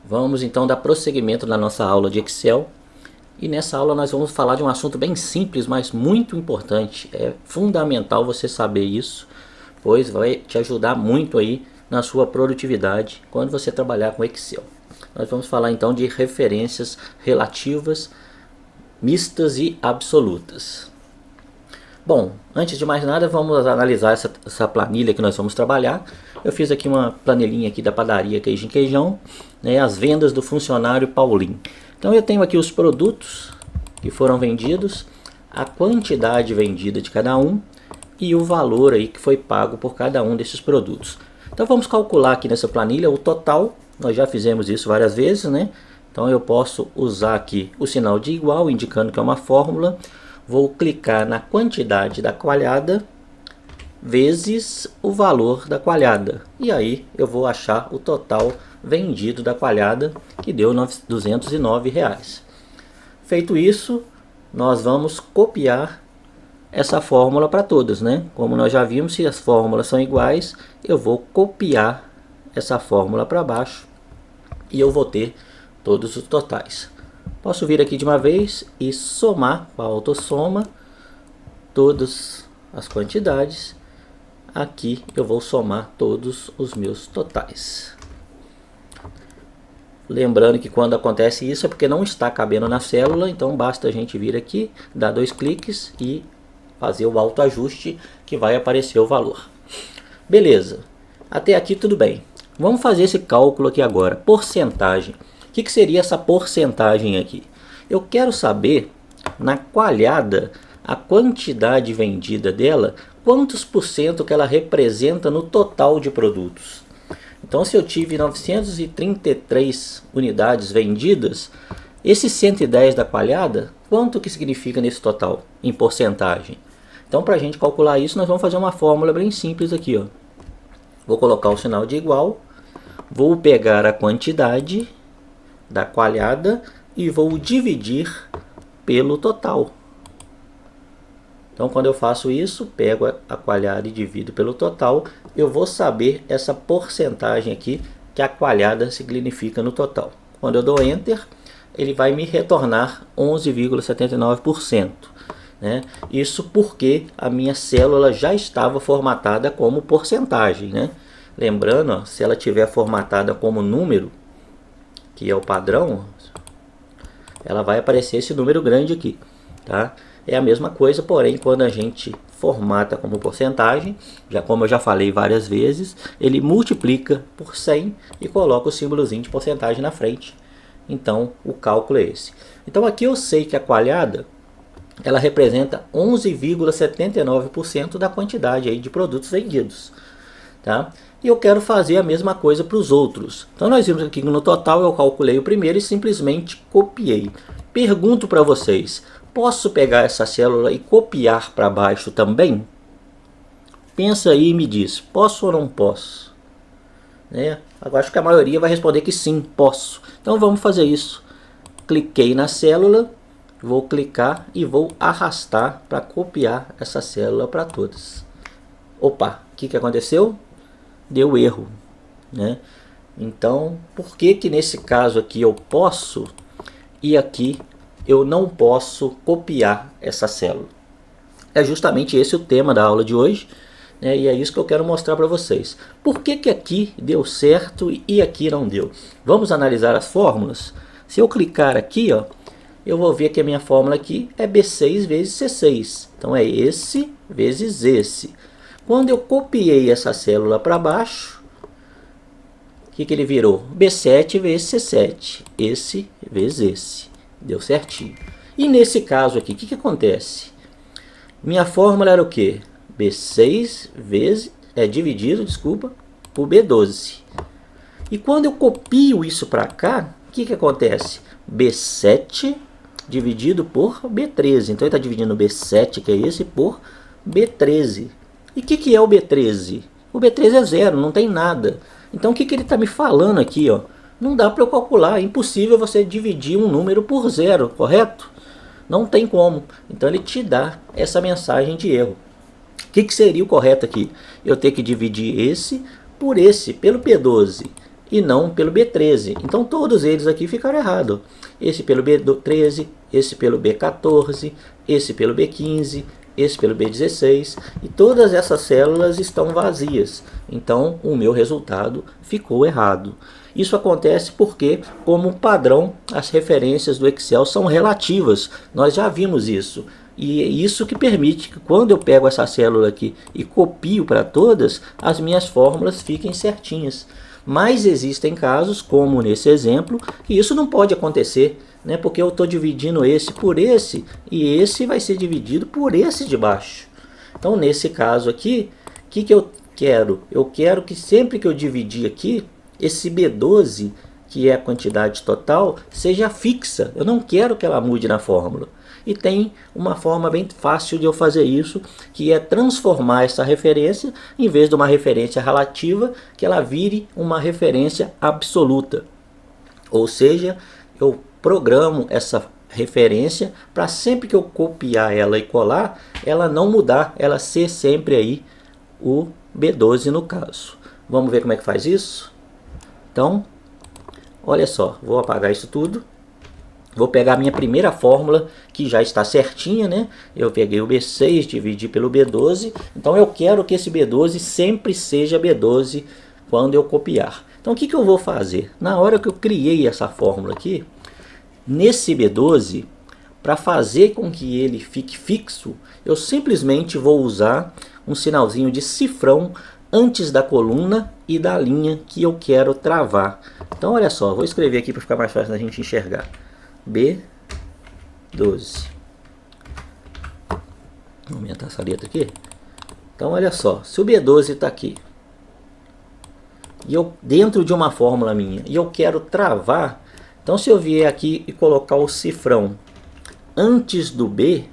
Vamos então dar prosseguimento na nossa aula de Excel. E nessa aula nós vamos falar de um assunto bem simples, mas muito importante. É fundamental você saber isso, pois vai te ajudar muito aí na sua produtividade quando você trabalhar com Excel. Nós vamos falar então de referências relativas, mistas e absolutas. Bom, antes de mais nada, vamos analisar essa planilha que nós vamos trabalhar. Eu fiz aqui uma planilhinha aqui da padaria Queijo em Queijão, né, as vendas do funcionário Paulinho. Então eu tenho aqui os produtos que foram vendidos, a quantidade vendida de cada um e o valor aí que foi pago por cada um desses produtos. Então vamos calcular aqui nessa planilha o total. Nós já fizemos isso várias vezes, né? Então eu posso usar aqui o sinal de igual, indicando que é uma fórmula. Vou clicar na quantidade da coalhada vezes o valor da coalhada. E aí eu vou achar o total vendido da coalhada, que deu R$ 209. Feito isso, nós vamos copiar essa fórmula para todas, né? Como nós já vimos, se as fórmulas são iguais, eu vou copiar essa fórmula para baixo e eu vou ter todos os totais. Posso vir aqui de uma vez e somar com a autossoma todas as quantidades. Aqui eu vou somar todos os meus totais. Lembrando que quando acontece isso é porque não está cabendo na célula, então basta a gente vir aqui, dar 2 cliques e fazer o autoajuste que vai aparecer o valor. Beleza, até aqui tudo bem. Vamos fazer esse cálculo aqui agora, porcentagem. O que seria essa porcentagem aqui? Eu quero saber, na coalhada, a quantidade vendida dela, quantos por cento que ela representa no total de produtos. Então, se eu tive 933 unidades vendidas, esse 110 da coalhada, quanto que significa nesse total, em porcentagem? Então, para a gente calcular isso, nós vamos fazer uma fórmula bem simples aqui, ó. Vou colocar o sinal de igual, vou pegar a quantidade da coalhada e vou dividir pelo total. Então, quando eu faço isso, pego a coalhada e divido pelo total, eu vou saber essa porcentagem aqui que a coalhada significa no total. Quando eu dou Enter, ele vai me retornar 11,79%. Né? Isso porque a minha célula já estava formatada como porcentagem. Né? Lembrando, ó, se ela tiver formatada como número, que é o padrão, ela vai aparecer esse número grande aqui, tá? É a mesma coisa, porém, quando a gente formata como porcentagem, já como eu já falei várias vezes, ele multiplica por 100 e coloca o símbolozinho de porcentagem na frente. Então, o cálculo é esse. Então, aqui eu sei que a coalhada, ela representa 11,79% da quantidade aí de produtos vendidos, tá? E eu quero fazer a mesma coisa para os outros. Então nós vimos aqui que no total eu calculei o primeiro e simplesmente copiei. Pergunto para vocês, posso pegar essa célula e copiar para baixo também? Pensa aí e me diz, posso ou não posso? Né? Agora acho que a maioria vai responder que sim, posso. Então vamos fazer isso. Cliquei na célula, vou clicar e vou arrastar para copiar essa célula para todas. Opa, o que aconteceu? Deu erro, né? Então, por que nesse caso aqui eu posso e aqui eu não posso copiar essa célula? É justamente esse o tema da aula de hoje, né? E é isso que eu quero mostrar para vocês. Por que aqui deu certo e aqui não deu? Vamos analisar as fórmulas? Se eu clicar aqui, ó, eu vou ver que a minha fórmula aqui é B6 vezes C6. Então é esse vezes esse. Quando eu copiei essa célula para baixo, o que ele virou? B7 vezes C7. Esse vezes esse. Deu certinho. E nesse caso aqui, o que acontece? Minha fórmula era o quê? B6 vezes, dividido, desculpa, por B12. E quando eu copio isso para cá, o que acontece? B7 dividido por B13. Então ele está dividindo B7, que é esse, por B13. E o que é o B13? O B13 é zero, não tem nada. Então o que ele está me falando aqui? Ó? Não dá para eu calcular, é impossível você dividir um número por zero, correto? Não tem como. Então ele te dá essa mensagem de erro. O que seria o correto aqui? Eu ter que dividir esse por esse, pelo P12. e não pelo B13. Então todos eles aqui ficaram errados. Esse pelo B13, esse pelo B14, esse pelo B15, esse pelo B16, e todas essas células estão vazias. Então o meu resultado ficou errado. Isso acontece porque, como padrão, as referências do Excel são relativas. Nós já vimos isso. E é isso que permite que quando eu pego essa célula aqui e copio para todas, as minhas fórmulas fiquem certinhas. Mas existem casos, como nesse exemplo, que isso não pode acontecer, né? Porque eu estou dividindo esse por esse, e esse vai ser dividido por esse de baixo. Então, nesse caso aqui, o que eu quero? Eu quero que sempre que eu dividir aqui, esse B12, que é a quantidade total, seja fixa. Eu não quero que ela mude na fórmula. E tem uma forma bem fácil de eu fazer isso, que é transformar essa referência, em vez de uma referência relativa, que ela vire uma referência absoluta. Ou seja, eu programo essa referência para sempre que eu copiar ela e colar, ela não mudar, ela ser sempre aí o B12 no caso. Vamos ver como é que faz isso? Então, olha só, vou apagar isso tudo. Vou pegar a minha primeira fórmula, que já está certinha, né? Eu peguei o B6, dividi pelo B12. Então eu quero que esse B12 sempre seja B12 quando eu copiar. Então o que eu vou fazer? Na hora que eu criei essa fórmula aqui, nesse B12, para fazer com que ele fique fixo, eu simplesmente vou usar um sinalzinho de cifrão antes da coluna e da linha que eu quero travar. Então olha só, vou escrever aqui para ficar mais fácil da gente enxergar. B12. Vou aumentar essa letra aqui. Então olha só, se o B12 está aqui, e eu dentro de uma fórmula minha, e eu quero travar, então se eu vier aqui e colocar o cifrão antes do B,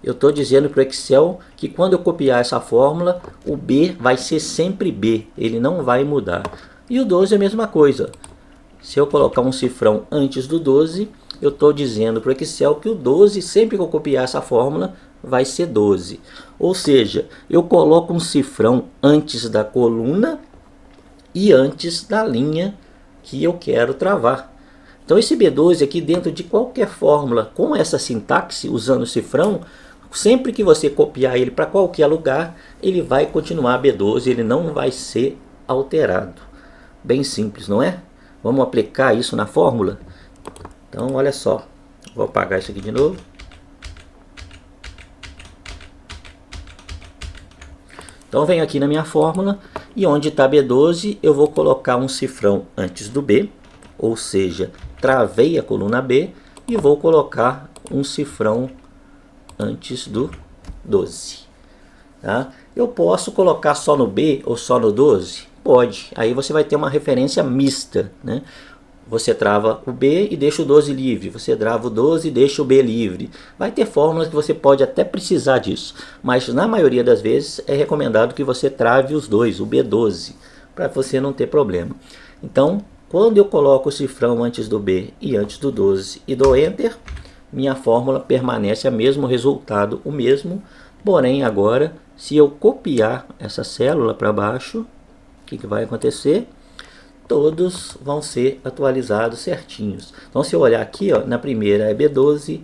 eu estou dizendo para o Excel que quando eu copiar essa fórmula, o B vai ser sempre B, ele não vai mudar. E o 12 é a mesma coisa. Se eu colocar um cifrão antes do 12, eu estou dizendo para o Excel que o 12, sempre que eu copiar essa fórmula, vai ser 12. Ou seja, eu coloco um cifrão antes da coluna e antes da linha que eu quero travar. Então esse B12 aqui, dentro de qualquer fórmula com essa sintaxe, usando o cifrão, sempre que você copiar ele para qualquer lugar, ele vai continuar B12, ele não vai ser alterado. Bem simples, não é? Vamos aplicar isso na fórmula? Então, olha só. Vou apagar isso aqui de novo. Então, venho aqui na minha fórmula e onde está B12, eu vou colocar um cifrão antes do B, ou seja, travei a coluna B e vou colocar um cifrão antes do 12. Tá? Eu posso colocar só no B ou só no 12? Pode, aí você vai ter uma referência mista, né? Você trava o B e deixa o 12 livre, você trava o 12 e deixa o B livre. Vai ter fórmulas que você pode até precisar disso, mas na maioria das vezes é recomendado que você trave os dois, o B12, para você não ter problema. Então, quando eu coloco o cifrão antes do B e antes do 12 e dou Enter, minha fórmula permanece o mesmo resultado, o mesmo, porém agora, se eu copiar essa célula para baixo, o que vai acontecer? Todos vão ser atualizados certinhos. Então se eu olhar aqui, ó, na primeira é B12,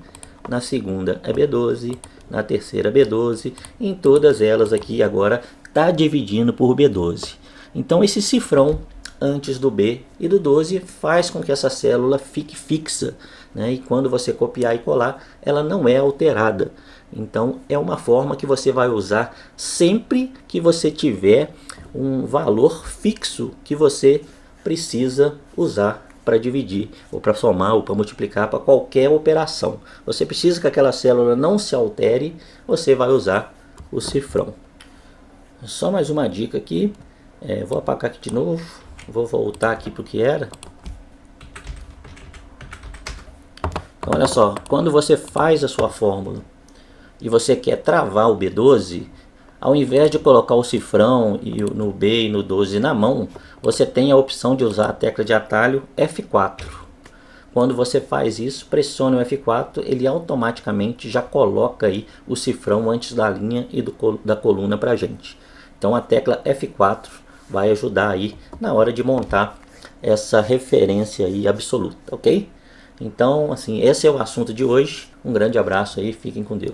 na segunda é B12, na terceira B12, em todas elas aqui agora está dividindo por B12. Então esse cifrão antes do B e do 12 faz com que essa célula fique fixa, né? E quando você copiar e colar, ela não é alterada. Então é uma forma que você vai usar sempre que você tiver um valor fixo que você precisa usar para dividir, ou para somar, ou para multiplicar, para qualquer operação. Você precisa que aquela célula não se altere, você vai usar o cifrão. Só mais uma dica aqui, vou apagar aqui de novo, vou voltar aqui para o que era. Então, olha só, quando você faz a sua fórmula e você quer travar o B12, ao invés de colocar o cifrão no B e no 12 na mão, você tem a opção de usar a tecla de atalho F4. Quando você faz isso, pressione o F4, ele automaticamente já coloca aí o cifrão antes da linha e da coluna para a gente. Então a tecla F4 vai ajudar aí na hora de montar essa referência aí absoluta, ok? Então, assim, esse é o assunto de hoje. Um grande abraço aí, fiquem com Deus.